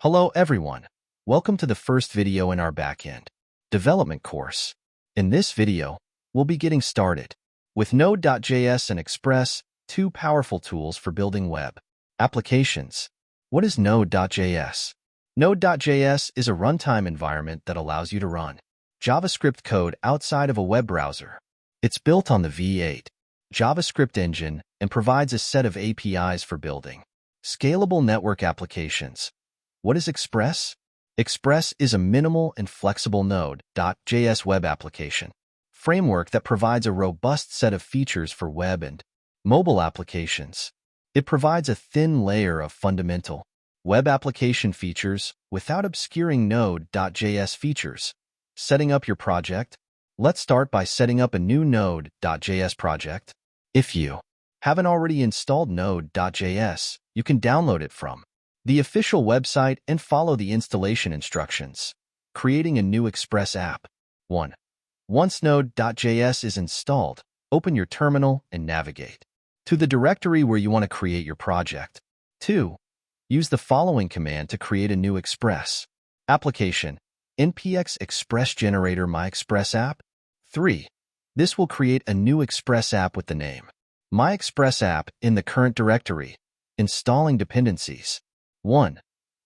Hello everyone. Welcome to the first video in our backend development course. In this video, we'll be getting started with Node.js and Express, two powerful tools for building web applications. What is Node.js? Node.js is a runtime environment that allows you to run JavaScript code outside of a web browser. It's built on the V8 JavaScript engine and provides a set of APIs for building scalable network applications. What is Express? Express is a minimal and flexible Node.js web application framework that provides a robust set of features for web and mobile applications. It provides a thin layer of fundamental web application features without obscuring Node.js features. Setting up your project. Let's start by setting up a new Node.js project. If you haven't already installed Node.js, you can download it from the official website and follow the installation instructions. Creating a new Express app. 1. Once Node.js is installed, open your terminal and navigate to the directory where you want to create your project. 2. Use the following command to create a new Express application: npx-express-generator-myexpressapp. 3. This will create a new Express app with the name myexpressapp in the current directory. Installing dependencies. 1.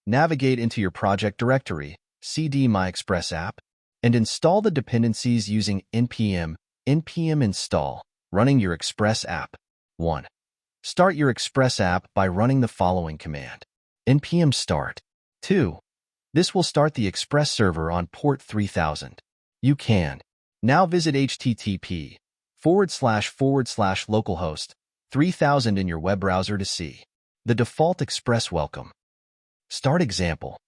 Navigate into your project directory, cd myexpressapp, and install the dependencies using npm install, running your Express app. 1. Start your Express app by running the following command: npm start. 2. This will start the Express server on port 3000. You can now visit http://localhost 3000 in your web browser to see the default Express welcome. Start example.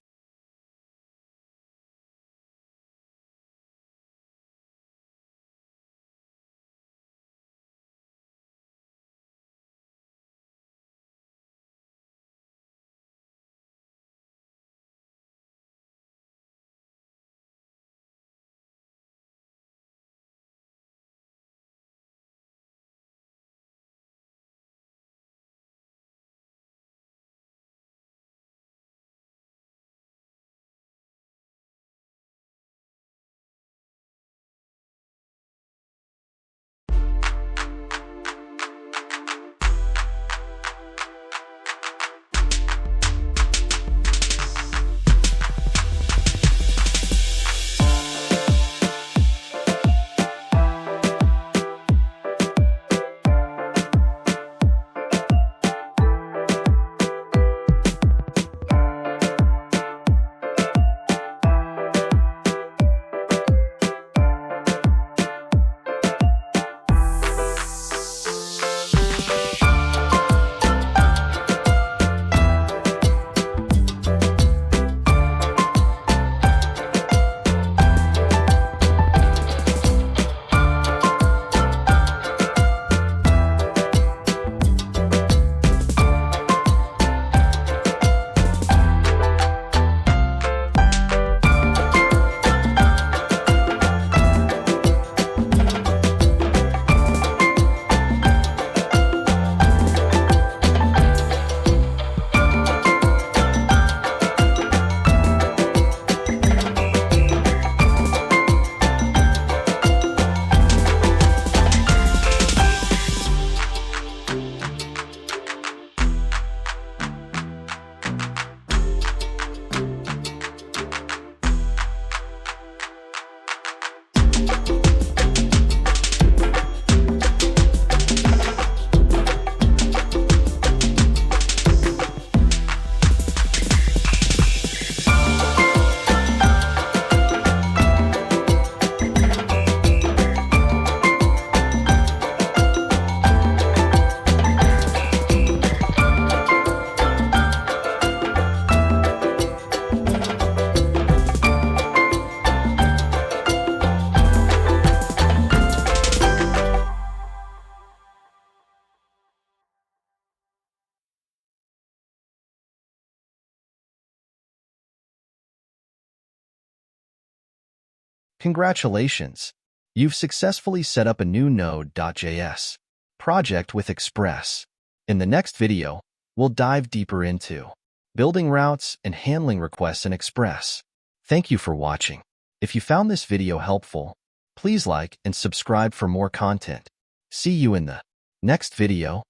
Congratulations! You've successfully set up a new Node.js project with Express. In the next video, we'll dive deeper into building routes, and handling requests in Express. Thank you for watching. If you found this video helpful, please like and subscribe for more content. See you in the next video.